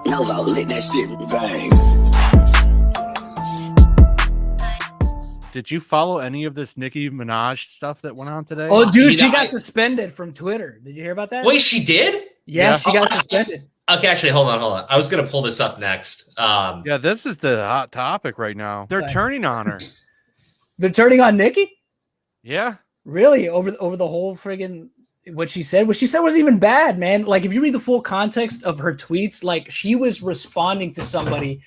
Nova lit that shit bang. Did you follow any of this Nicki Minaj stuff that went on today? Oh, dude, she got suspended from Twitter. Did you hear about that? Wait, she did? Yeah, she got suspended. Okay, actually, hold on. I was gonna pull this up next. Yeah, this is the hot topic right now. They're turning on her. They're turning on Nicki? Yeah. Really? Over the whole friggin' what she said? What she said was even bad, man. Like, if you read the full context of her tweets, like, she was responding to somebody,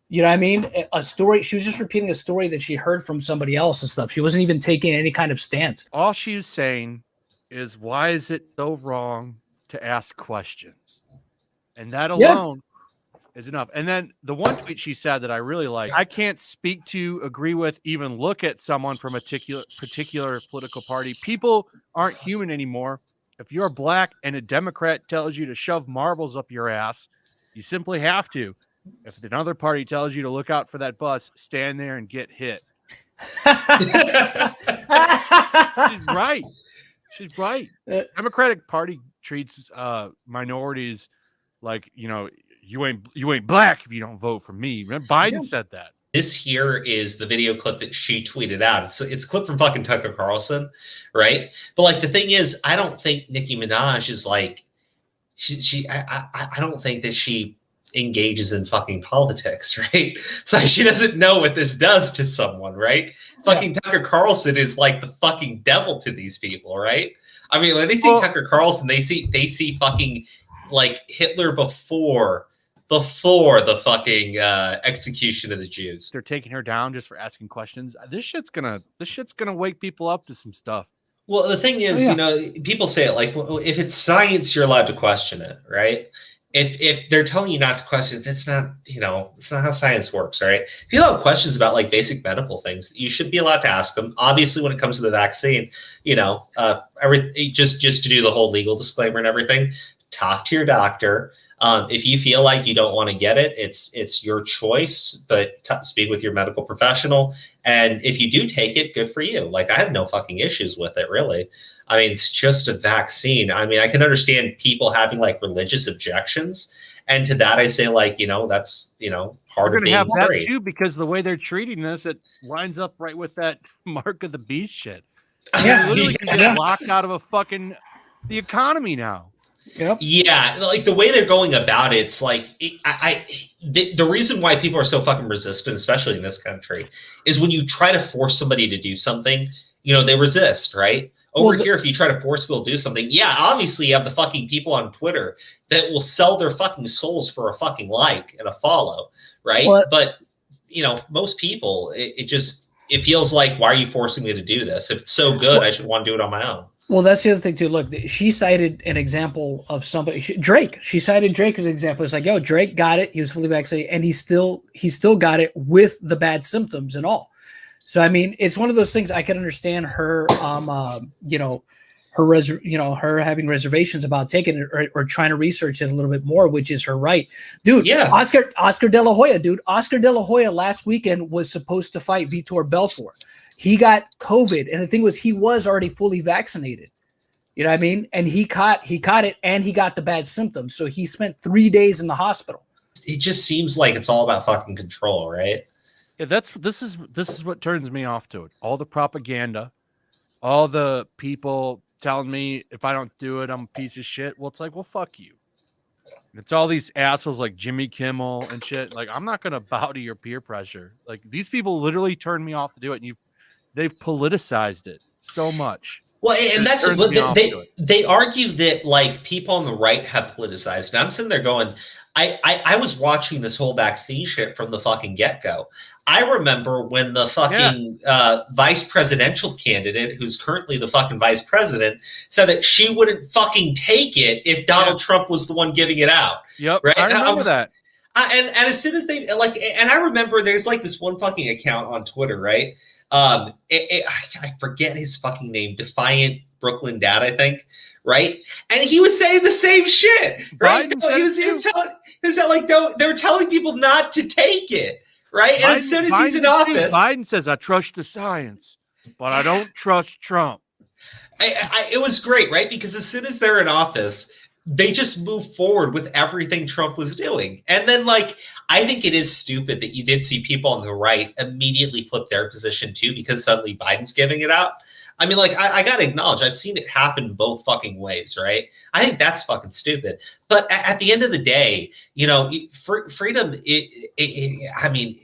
you know what I mean? A story. She was just repeating a story that she heard from somebody else and stuff. She wasn't even taking any kind of stance. All she was saying is, why is it so wrong to ask questions? And that alone is enough. And then the one tweet she said that I really like, I can't speak to, agree with, even look at someone from a particular political party. People aren't human anymore. If you're black and a Democrat tells you to shove marbles up your ass, you simply have to. If another party tells you to look out for that bus, stand there and get hit. She's right. She's right. Democratic Party treats minorities like, you know, you ain't black if you don't vote for me. Biden said that. This here is the video clip that she tweeted out. It's a clip from fucking Tucker Carlson, right? But like the thing is, I don't think Nicki Minaj is like I don't think that she engages in fucking politics, right? So she doesn't know what this does to someone, right? Fucking Tucker Carlson is like the fucking devil to these people, right? I mean, when they see Tucker Carlson, they see fucking like Hitler before the fucking execution of the Jews. They're taking her down just for asking questions. This shit's gonna wake people up to some stuff. Well, the thing is, you know, people say it like, if it's science, you're allowed to question it, right? If they're telling you not to question it, that's not, you know, it's not how science works, right? If you have questions about like basic medical things, you should be allowed to ask them. Obviously, when it comes to the vaccine, you know, just to do the whole legal disclaimer and everything, talk to your doctor. If you feel like you don't want to get it, it's your choice, but speak with your medical professional. And if you do take it, good for you. Like, I have no fucking issues with it, really. I mean, it's just a vaccine. I mean, I can understand people having like religious objections. And to that, I say, like, you know, that's, you know, part of being have that great. too, because the way they're treating this, it lines up right with that mark of the beast shit. Yeah, literally just locked out of the economy now. Yep. Yeah, like the way they're going about it, it's like the reason why people are so fucking resistant, especially in this country, is when you try to force somebody to do something, you know, they resist, right? Over here, if you try to force people to do something, yeah, obviously you have the fucking people on Twitter that will sell their fucking souls for a fucking like and a follow, right? But, you know, most people, it feels like, why are you forcing me to do this? If it's so good, I should want to do it on my own. Well, that's the other thing too. Look, she cited an example of somebody, Drake. She cited Drake as an example. It's like, yo, Drake got it. He was fully vaccinated, and he still got it with the bad symptoms and all. So, I mean, it's one of those things. I can understand her, you know, her having reservations about taking it or trying to research it a little bit more, which is her right, dude. Yeah, Oscar De La Hoya, dude. Oscar De La Hoya last weekend was supposed to fight Vitor Belfort. He got COVID, and the thing was, he was already fully vaccinated. You know what I mean? And he caught it, and he got the bad symptoms. So he spent 3 days in the hospital. It just seems like it's all about fucking control, right? Yeah, this is what turns me off to it. All the propaganda, all the people telling me if I don't do it, I'm a piece of shit. Well, it's like, well, fuck you. It's all these assholes like Jimmy Kimmel and shit. Like, I'm not gonna bow to your peer pressure. Like, these people literally turned me off to do it, and they've politicized it so much. Well, and that's what they argue that like people on the right have politicized. And I'm sitting there going, I was watching this whole vaccine shit from the fucking get-go. I remember when the fucking vice presidential candidate, who's currently the fucking vice president, said that she wouldn't fucking take it if Donald Trump was the one giving it out. Yep, right? I remember that. And as soon as they like, and I remember there's like this one fucking account on Twitter, right? I forget his fucking name, Defiant Brooklyn Dad, I think, right? And he was saying the same shit, right? He was like, they were telling people not to take it, right? And as soon as he's in office, Biden says, "I trust the science, but I don't trust Trump." It was great, right? Because as soon as they're in office, they just moved forward with everything Trump was doing. And then, like, I think it is stupid that you did see people on the right immediately flip their position too, because suddenly Biden's giving it out. I mean, like, I got to acknowledge, I've seen it happen both fucking ways, right? I think that's fucking stupid. But at the end of the day, you know, freedom, I mean,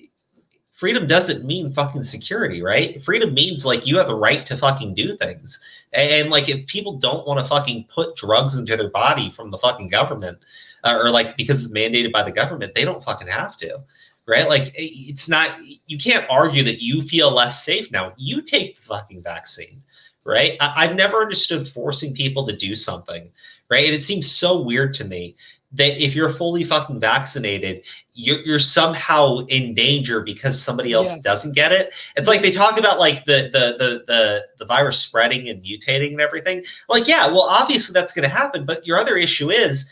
freedom doesn't mean fucking security, right? Freedom means, like, you have the right to fucking do things. And, like, if people don't want to fucking put drugs into their body from the fucking government, or, like, because it's mandated by the government, they don't fucking have to. Right? Like, it's not, you can't argue that you feel less safe now. You take the fucking vaccine, right? I've never understood forcing people to do something, right? And it seems so weird to me that if you're fully fucking vaccinated, you're somehow in danger because somebody else doesn't get it. It's like they talk about, like, the virus spreading and mutating and everything. Like, yeah, well, obviously that's going to happen. But your other issue is,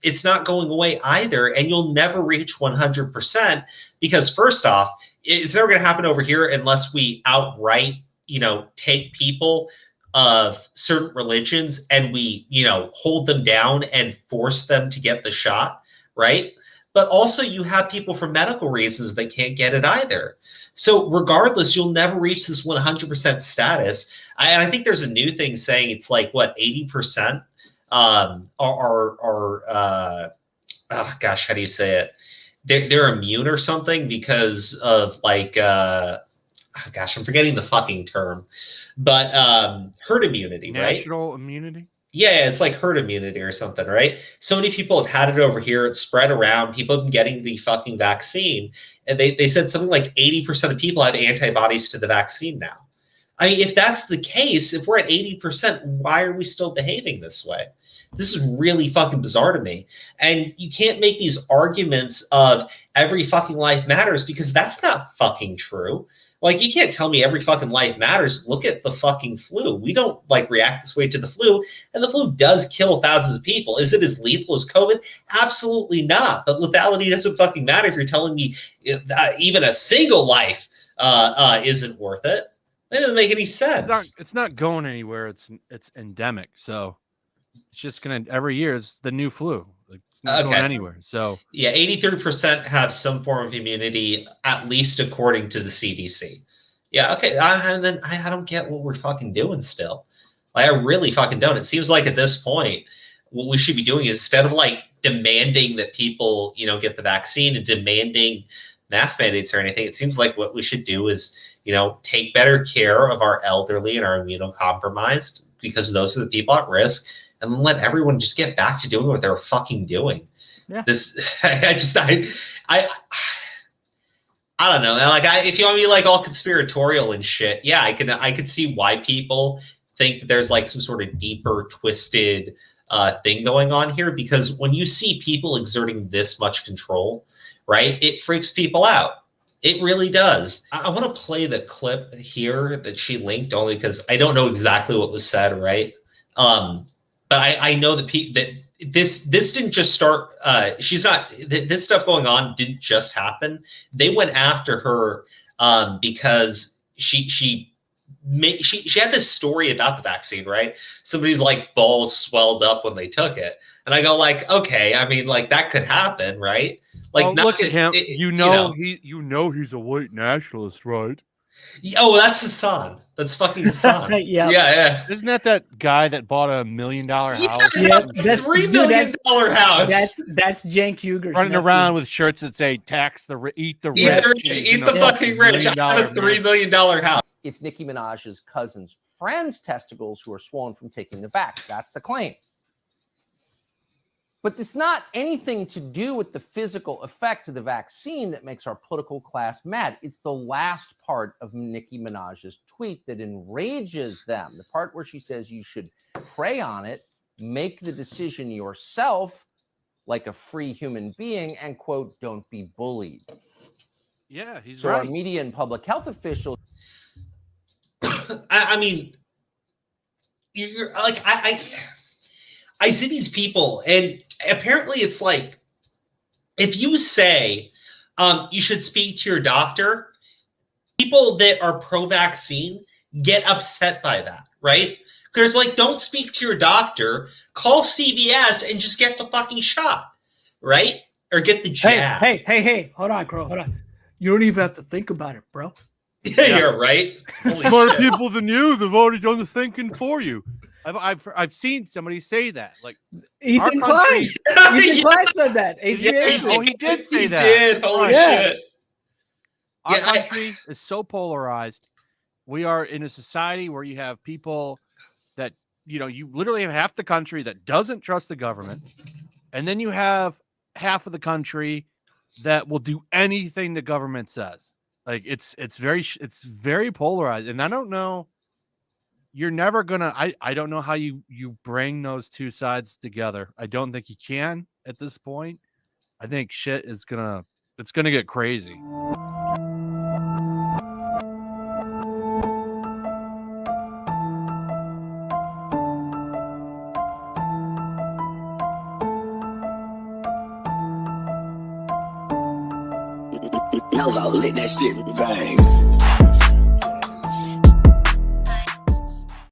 it's not going away either, and you'll never reach 100% because, first off, it's never going to happen over here unless we outright, you know, take people of certain religions and we, you know, hold them down and force them to get the shot, right? But also you have people for medical reasons that can't get it either. So regardless, you'll never reach this 100% status. And I think there's a new thing saying it's like, what, 80%? Gosh, how do you say it? They're immune or something because of, like, gosh, I'm forgetting the fucking term, but herd immunity, right? Natural immunity? Yeah, it's like herd immunity or something, right? So many people have had it over here. It's spread around. People have been getting the fucking vaccine. And they said something like 80% of people have antibodies to the vaccine now. I mean, if that's the case, if we're at 80%, why are we still behaving this way? This is really fucking bizarre to me. And you can't make these arguments of every fucking life matters because that's not fucking true. Like, you can't tell me every fucking life matters. Look at the fucking flu. We don't, like, react this way to the flu. And the flu does kill thousands of people. Is it as lethal as COVID? Absolutely not. But lethality doesn't fucking matter if you're telling me even a single life isn't worth it. That doesn't make any sense. It's not going anywhere. It's endemic. So it's just going to, every year, it's the new flu. Like, it's not going anywhere. So yeah, 83% have some form of immunity, at least according to the CDC. Yeah, okay. And then I don't get what we're fucking doing still. Like, I really fucking don't. It seems like at this point, what we should be doing is, instead of, like, demanding that people, you know, get the vaccine and demanding mask mandates or anything, it seems like what we should do is, you know, take better care of our elderly and our immunocompromised, because those are the people at risk, and let everyone just get back to doing what they're fucking doing. Yeah. I don't know. Like, if you want to be, like, all conspiratorial and shit, yeah, I could see why people think that there's, like, some sort of deeper, twisted thing going on here, because when you see people exerting this much control, right, it freaks people out. It really does. I want to play the clip here that she linked, only because I don't know exactly what was said, right? But I know that that this didn't just start. This stuff going on didn't just happen. They went after her because she had this story about the vaccine, right? Somebody's, like, balls swelled up when they took it, and I go, like, okay, I mean, like, that could happen, right? Like, well, look at him. You know he's a white nationalist, right? Oh, that's Hassan. That's fucking Hassan. yeah. Isn't that guy that bought $1 million house? Yeah, that's $3 million house. That's Cenk Uygur running around with shirts that say "Tax the eat the rich, eat the fucking rich." I have a $3 million house. It's Nicki Minaj's cousin's friend's testicles who are swollen from taking the vax. That's the claim. But it's not anything to do with the physical effect of the vaccine that makes our political class mad. It's the last part of Nicki Minaj's tweet that enrages them. The part where she says you should pray on it, make the decision yourself like a free human being, and, quote, don't be bullied. Yeah, he's so right. Our media and public health officials. I mean, you're like, I see these people, and apparently it's like, if you say you should speak to your doctor, people that are pro-vaccine get upset by that, right? There's like, don't speak to your doctor, call CVS and just get the fucking shot, right? Or get the jab. Hey, hold on, Crow, hold on. You don't even have to think about it, bro. Yeah, you're right. Holy Smarter shit. people than you, they've already done the thinking for you. I've seen somebody say that. Like Ethan our Klein. country- Ethan Klein said that. Yeah, HGH. he did say He that. did. Holy Yeah. shit. Our Yeah, country is so polarized. We are in a society where you have people that, you literally have half the country that doesn't trust the government. And then you have half of the country that will do anything the government says. Like it's very polarized. And I don't know, you're never gonna, I don't know how you bring those two sides together. I don't think you can at this point. I think shit is it's gonna get crazy. Novo lit that shit and bang.